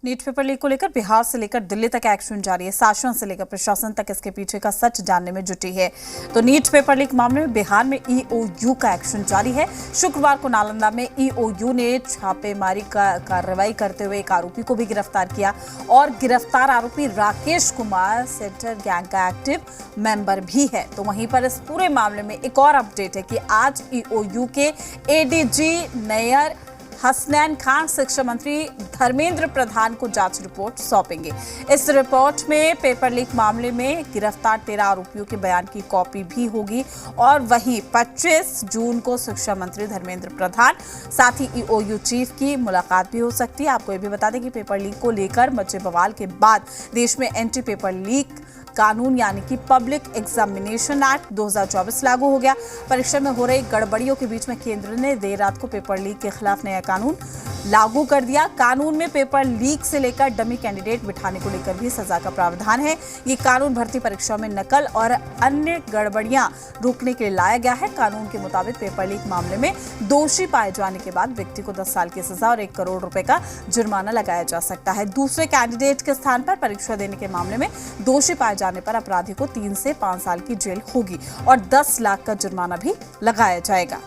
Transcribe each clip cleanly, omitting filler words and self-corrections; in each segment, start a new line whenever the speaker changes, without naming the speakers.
NEET paper leak को लेकर बिहार से लेकर दिल्ली तक एक्शन जारी है। शासन से लेकर प्रशासन तक इसके पीछे का सच जानने में जुटी है। तो नीट पेपर लीक मामले में बिहार में ईओयू का एक्शन जारी है। शुक्रवार को नालंदा में ईओयू ने छापेमारी का कार्रवाई करते हुए एक आरोपी को भी गिरफ्तार किया और गिरफ्तार आरोपी राकेश कुमार सेंटर गैंग का एक्टिव मेंबर भी है। तो वहीं पर इस पूरे मामले में एक और अपडेट है कि आज ईओयू के एडीजी नैयर हसनैन खान शिक्षा मंत्री धर्मेंद्र प्रधान को जांच रिपोर्ट सौंपेंगे। इस रिपोर्ट में पेपर लीक मामले में गिरफ्तार 13 आरोपियों के बयान की कॉपी भी होगी और वहीं 25 जून को शिक्षा मंत्री धर्मेंद्र प्रधान साथ ही ईओयू चीफ की मुलाकात भी हो सकती है। आपको ये भी बता दें कि पेपर लीक को लेकर मचे बवाल के बाद देश में एंटी पेपर लीक कानून यानी कि पब्लिक एग्जामिनेशन एक्ट 2024 लागू हो गया। परीक्षा में हो रही गड़बड़ियों के बीच में केंद्र ने देर रात को पेपर लीक के खिलाफ नया कानून लागू कर दिया। कानून में पेपर लीक से लेकर डमी कैंडिडेट बिठाने को लेकर भी सजा का प्रावधान है। ये कानून भर्ती परीक्षा में नकल और अन्य गड़बड़ियां रोकने के लिए लाया गया है। कानून के मुताबिक पेपर लीक मामले में दोषी पाए जाने के बाद व्यक्ति को 10 साल की सजा और 1 करोड़ रुपए का जुर्माना लगाया जा सकता है। दूसरे कैंडिडेट के स्थान पर परीक्षा देने के मामले में दोषी पाए जाने पर अपराधी को 3 से 5 साल की जेल होगी और 10 लाख का जुर्माना भी लगाया जाएगा।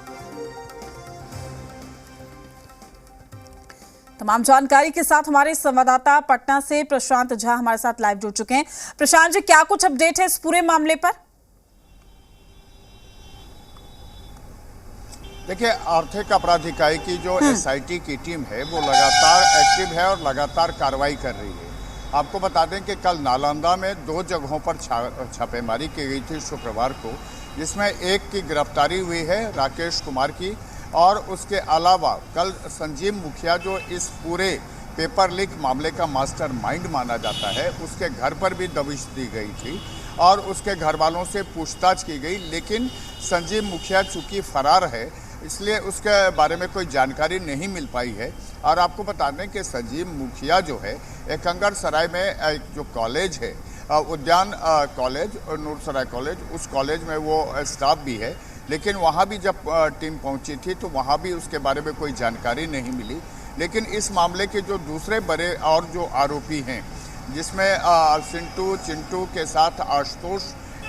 तमाम जानकारी के साथ हमारे संवाददाता पटना से प्रशांत झा हमारे साथ लाइव जुड़ चुके हैं। प्रशांत जी, क्या कुछ अपडेट है इस पूरे मामले पर?
देखिए, आर्थिक अपराध इकाई की जो एसआईटी की टीम है वो लगातार एक्टिव है और लगातार कार्रवाई कर रही है। आपको बता दें कि कल नालंदा में 2 जगहों पर छापेमारी की गई थी शुक्रवार को, जिसमें एक की गिरफ्तारी हुई है राकेश कुमार की, और उसके अलावा कल संजीव मुखिया जो इस पूरे पेपर लीक मामले का मास्टरमाइंड माना जाता है, उसके घर पर भी दबिश दी गई थी और उसके घर वालों से पूछताछ की गई। लेकिन संजीव मुखिया चूंकि फरार है इसलिए उसके बारे में कोई जानकारी नहीं मिल पाई है। और आपको बता दें कि संजीव मुखिया जो है एकंगर सराय में एक जो कॉलेज है उद्यान कॉलेज और नूरसराय कॉलेज, उस कॉलेज में वो स्टाफ भी है। लेकिन वहाँ भी जब टीम पहुँची थी तो वहाँ भी उसके बारे में कोई जानकारी नहीं मिली। लेकिन इस मामले के जो दूसरे बड़े और जो आरोपी हैं, जिसमें सिंटू चिंटू के साथ आशुतोष,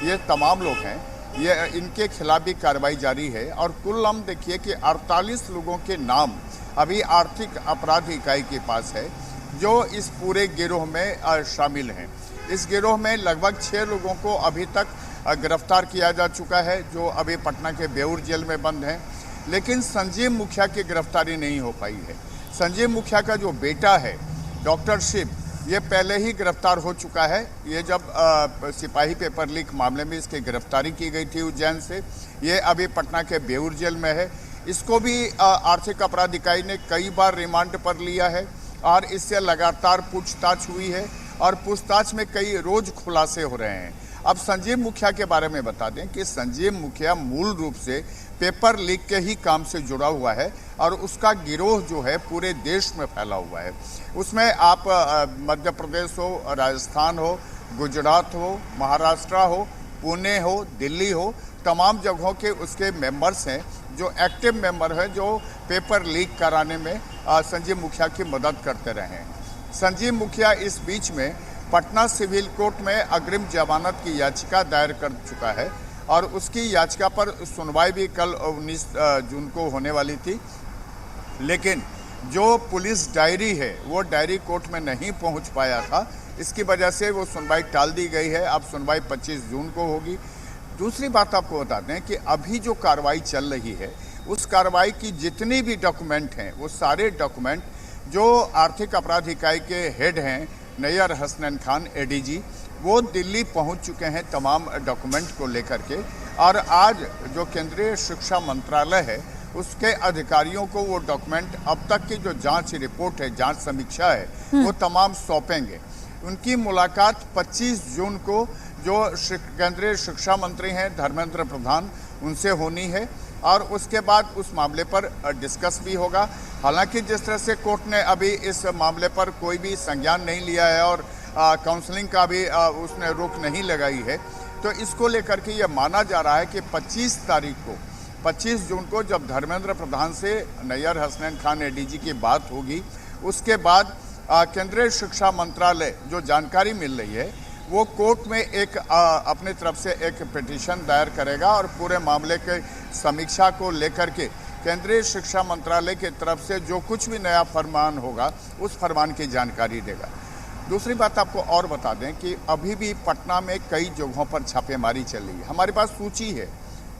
ये तमाम लोग हैं, ये इनके खिलाफ भी कार्रवाई जारी है। और कुल हम देखिए कि 48 लोगों के नाम अभी आर्थिक अपराध इकाई के पास है जो इस पूरे गिरोह में शामिल हैं। इस गिरोह में लगभग 6 लोगों को अभी तक गिरफ्तार किया जा चुका है जो अभी पटना के बेउर जेल में बंद हैं। लेकिन संजीव मुखिया की गिरफ्तारी नहीं हो पाई है। संजीव मुखिया का जो बेटा है डॉक्टर शिव, ये पहले ही गिरफ्तार हो चुका है। ये जब सिपाही पेपर लीक मामले में इसकी गिरफ्तारी की गई थी उज्जैन से, ये अभी पटना के बेउर जेल में है। इसको भी आर्थिक अपराध इकाई ने कई बार रिमांड पर लिया है और इससे लगातार पूछताछ हुई है और पूछताछ में कई रोज खुलासे हो रहे हैं। अब संजीव मुखिया के बारे में बता दें कि संजीव मुखिया मूल रूप से पेपर लीक के ही काम से जुड़ा हुआ है और उसका गिरोह जो है पूरे देश में फैला हुआ है। उसमें आप मध्य प्रदेश हो, राजस्थान हो, गुजरात हो, महाराष्ट्र हो, पुणे हो, दिल्ली हो, तमाम जगहों के उसके मेंबर्स हैं जो एक्टिव मेंबर हैं जो पेपर लीक कराने में संजीव मुखिया की मदद करते रहे हैं। संजीव मुखिया इस बीच में पटना सिविल कोर्ट में अग्रिम जमानत की याचिका दायर कर चुका है और उसकी याचिका पर सुनवाई भी कल 19 जून को होने वाली थी। लेकिन जो पुलिस डायरी है वो डायरी कोर्ट में नहीं पहुंच पाया था, इसकी वजह से वो सुनवाई टाल दी गई है। अब सुनवाई 25 जून को होगी। दूसरी बात आपको बता दें कि अभी जो कार्रवाई चल रही है उस कार्रवाई की जितनी भी डॉक्यूमेंट हैं वो सारे डॉक्यूमेंट जो आर्थिक अपराध इकाई के हेड हैं नैयर हसनैन खान एडीजी, वो दिल्ली पहुंच चुके हैं तमाम डॉक्यूमेंट को लेकर के। और आज जो केंद्रीय शिक्षा मंत्रालय है उसके अधिकारियों को वो डॉक्यूमेंट, अब तक की जो जांच रिपोर्ट है, जांच समीक्षा है, वो तमाम सौंपेंगे। उनकी मुलाकात 25 जून को जो केंद्रीय शिक्षा मंत्री हैं धर्मेंद्र प्रधान, उनसे होनी है और उसके बाद उस मामले पर डिस्कस भी होगा। हालांकि जिस तरह से कोर्ट ने अभी इस मामले पर कोई भी संज्ञान नहीं लिया है और काउंसलिंग का भी उसने रोक नहीं लगाई है, तो इसको लेकर के ये माना जा रहा है कि 25 जून को जब धर्मेंद्र प्रधान से नैयर हसनैन खान एडीजी की बात होगी, उसके बाद केंद्रीय शिक्षा मंत्रालय जो जानकारी मिल रही है वो कोर्ट में एक अपनी तरफ से एक पिटीशन दायर करेगा और पूरे मामले के समीक्षा को लेकर के केंद्रीय शिक्षा मंत्रालय की तरफ से जो कुछ भी नया फरमान होगा उस फरमान की जानकारी देगा। दूसरी बात आपको और बता दें कि अभी भी पटना में कई जगहों पर छापेमारी चल रही है। हमारे पास सूची है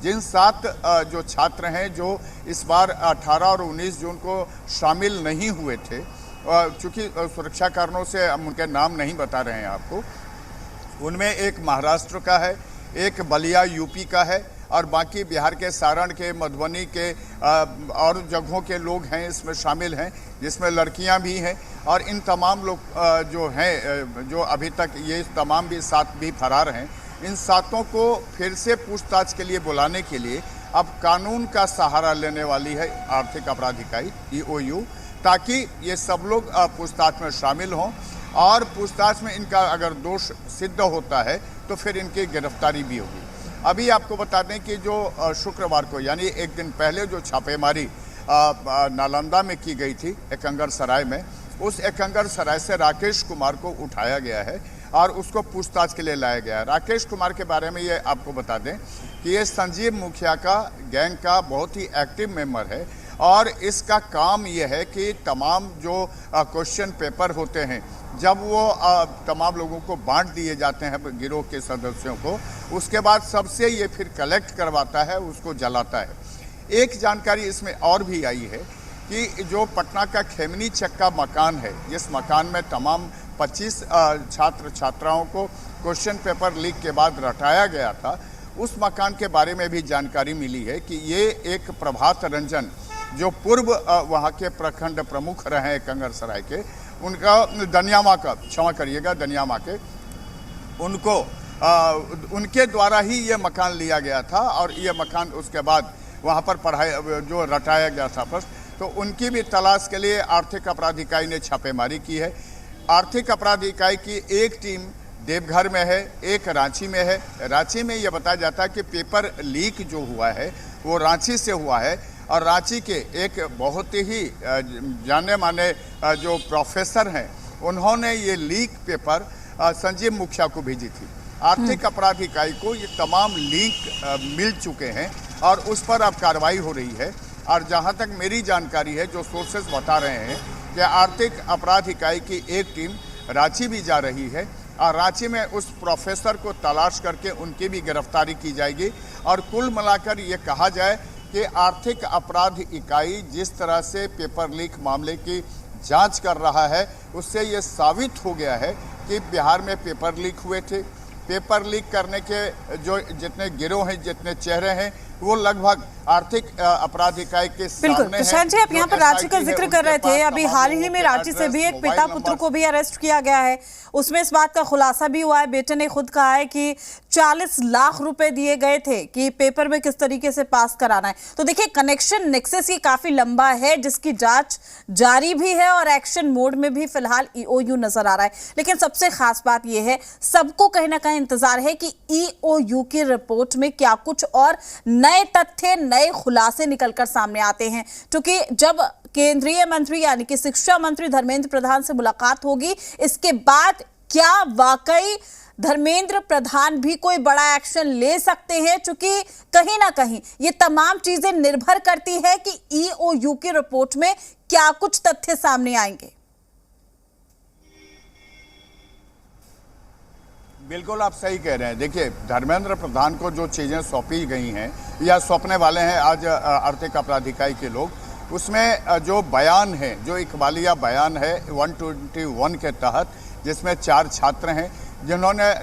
जिन 7 जो छात्र हैं जो इस बार 18 और 19 जून को शामिल नहीं हुए थे, चूँकि सुरक्षा कारणों से हम उनके नाम नहीं बता रहे हैं आपको, उनमें एक महाराष्ट्र का है, एक बलिया यूपी का है और बाकी बिहार के सारण के, मधुबनी के और जगहों के लोग हैं इसमें शामिल हैं, जिसमें लड़कियां भी हैं। और इन तमाम लोग जो हैं, जो अभी तक ये तमाम भी 7 भी फरार हैं, इन 7 को फिर से पूछताछ के लिए बुलाने के लिए अब कानून का सहारा लेने वाली है आर्थिक अपराध इकाई EOU, ताकि ये सब लोग पूछताछ में शामिल हों और पूछताछ में इनका अगर दोष सिद्ध होता है तो फिर इनकी गिरफ्तारी भी होगी। अभी आपको बता दें कि जो शुक्रवार को यानी एक दिन पहले जो छापेमारी नालंदा में की गई थी एकंगर सराय में, उस एकंगर सराय से राकेश कुमार को उठाया गया है और उसको पूछताछ के लिए लाया गया है। राकेश कुमार के बारे में ये आपको बता दें कि ये संजीव मुखिया का गैंग का बहुत ही एक्टिव मेंबर है और इसका काम ये है कि तमाम जो क्वेश्चन पेपर होते हैं जब वो तमाम लोगों को बांट दिए जाते हैं गिरोह के सदस्यों को, उसके बाद सबसे ये फिर कलेक्ट करवाता है, उसको जलाता है। एक जानकारी इसमें और भी आई है कि जो पटना का खेमनी चक्का मकान है, जिस मकान में तमाम 25 छात्र छात्राओं को क्वेश्चन पेपर लीक के बाद रटाया गया था, उस मकान के बारे में भी जानकारी मिली है कि ये एक प्रभात रंजन जो पूर्व वहाँ के प्रखंड प्रमुख रहे हैं कंगरसराय के, उनका दनियामा का, क्षमा करिएगा, दनियामा के, उनको उनके द्वारा ही ये मकान लिया गया था और ये मकान उसके बाद वहाँ पर पढ़ाई जो रटाया गया था फर्स्ट, तो उनकी भी तलाश के लिए आर्थिक अपराध इकाई ने छापेमारी की है। आर्थिक अपराध इकाई की एक टीम देवघर में है, एक रांची में है। रांची में ये बताया जाता है कि पेपर लीक जो हुआ है वो रांची से हुआ है और रांची के एक बहुत ही जाने माने जो प्रोफेसर हैं उन्होंने ये लीक पेपर संजीव मुखिया को भेजी थी। आर्थिक अपराध इकाई को ये तमाम लिंक मिल चुके हैं और उस पर अब कार्रवाई हो रही है। और जहां तक मेरी जानकारी है, जो सोर्सेज बता रहे हैं कि आर्थिक अपराध इकाई की एक टीम रांची भी जा रही है और रांची में उस प्रोफेसर को तलाश करके उनकी भी गिरफ्तारी की जाएगी। और कुल मिलाकर ये कहा जाए कि आर्थिक अपराध इकाई जिस तरह से पेपर लीक मामले की जांच कर रहा है, उससे ये साबित हो गया है कि बिहार में पेपर लीक हुए थे। पेपर लीक करने के जो जितने गिरोह हैं, जितने चेहरे हैं, वो लगभग आर्थिक अपराध इकाई के सामने हैं।
प्रशांत जी, आप यहाँ पर रांची का जिक्र कर रहे थे, अभी हाल ही में रांची से भी एक पिता पुत्र को भी अरेस्ट किया गया है। उसमें इस बात का खुलासा भी हुआ है, बेटे ने खुद कहा है कि 40 लाख रुपए दिए गए थे कि पेपर में किस तरीके से पास कराना है। तो देखिए, कनेक्शन नेक्सस ये काफी लंबा है, जिसकी जांच जारी भी है और एक्शन मोड में भी फिलहाल EOU नजर आ रहा है। लेकिन सबसे खास बात यह है, सबको कहीं ना कहीं इंतजार है कि EOU की रिपोर्ट में क्या कुछ और नए तथ्य, नए खुलासे निकलकर सामने आते हैं। क्योंकि जब केंद्रीय मंत्री यानी कि शिक्षा मंत्री धर्मेंद्र प्रधान से मुलाकात होगी, इसके बाद क्या वाकई धर्मेंद्र प्रधान भी कोई बड़ा एक्शन ले सकते हैं, क्योंकि कहीं ना कहीं ये तमाम चीजें निर्भर करती है कि EOU की रिपोर्ट में क्या कुछ तथ्य सामने आएंगे।
बिल्कुल आप सही कह रहे हैं। देखिए, धर्मेंद्र प्रधान को जो चीज़ें सौंपी गई हैं या सौंपने वाले हैं आज आर्थिक अपराध इकाई के लोग, उसमें जो बयान है, जो इकबालिया बयान है 121 के तहत, जिसमें 4 छात्र हैं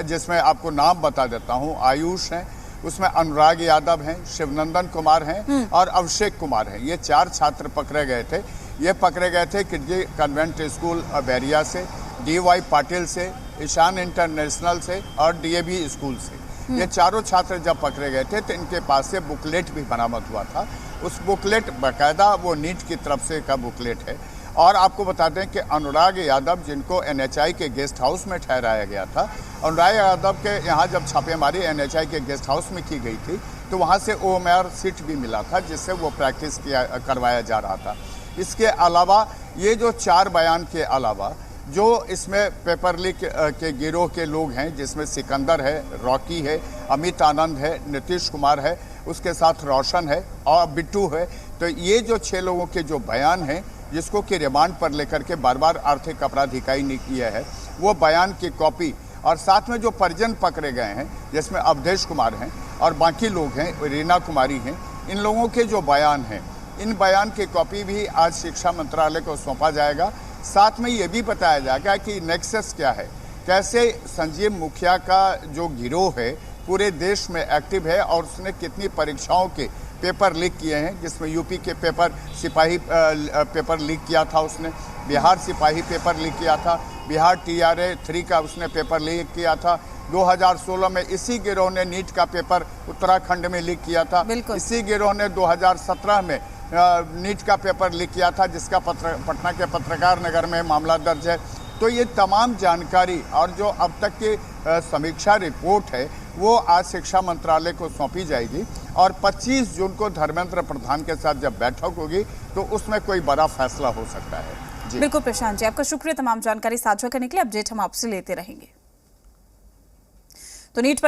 जिसमें आपको नाम बता देता हूं, आयुष हैं, उसमें अनुराग यादव हैं, शिवनंदन कुमार हैं और अभिषेक कुमार हैं। ये 4 छात्र पकड़े गए थे। ये पकड़े गए थे किडजी कन्वेंट स्कूल बैरिया से, DY पाटिल से, ईशान इंटरनेशनल से और DAV स्कूल से। ये चारों छात्र जब पकड़े गए थे तो इनके पास से बुकलेट भी बरामद हुआ था। उस बुकलेट बाकायदा वो नीट की तरफ से का बुकलेट है। और आपको बता दें कि अनुराग यादव, जिनको NHI के गेस्ट हाउस में ठहराया गया था, अनुराग यादव के यहाँ जब छापेमारी NHI के गेस्ट हाउस में की गई थी तो वहाँ से OMR सीट भी मिला था, जिससे वो प्रैक्टिस करवाया जा रहा था। इसके अलावा ये जो 4 बयान के अलावा जो इसमें पेपर लीक के गिरोह के लोग हैं, जिसमें सिकंदर है, रॉकी है, अमित आनंद है, नीतीश कुमार है, उसके साथ रोशन है और बिट्टू है। तो ये जो 6 लोगों के जो बयान हैं, जिसको कि रिमांड पर लेकर के बार बार आर्थिक अपराध इकाई ने किया है, वो बयान की कॉपी और साथ में जो परिजन पकड़े गए हैं, जिसमें अवधेश कुमार हैं और बाकी लोग हैं, रीना कुमारी हैं, इन लोगों के जो बयान हैं, इन बयान की कॉपी भी आज शिक्षा मंत्रालय को सौंपा जाएगा। साथ में ये भी बताया जाएगा कि नेक्सस क्या है, कैसे संजीव मुखिया का जो गिरोह है पूरे देश में एक्टिव है और उसने कितनी परीक्षाओं के पेपर लीक किए हैं, जिसमें यूपी के सिपाही पेपर लीक किया था उसने, बिहार सिपाही पेपर लीक किया था, बिहार TRA 3 का उसने पेपर लीक किया था, 2016 में इसी गिरोह ने नीट का पेपर उत्तराखंड में लीक किया था, इसी गिरोह ने 2017 में नीट का पेपर लीक किया था, जिसका पटना के पत्रकार नगर में मामला दर्ज है। तो ये तमाम जानकारी और जो अब तक की समीक्षा रिपोर्ट है वो आज शिक्षा मंत्रालय को सौंपी जाएगी और 25 जून को धर्मेंद्र प्रधान के साथ जब बैठक होगी तो उसमें कोई बड़ा फैसला हो सकता है। जी
बिल्कुल प्रशांत जी, आपका शुक्रिया तमाम जानकारी साझा करने के लिए। अपडेट हम आपसे लेते रहेंगे। तो नीट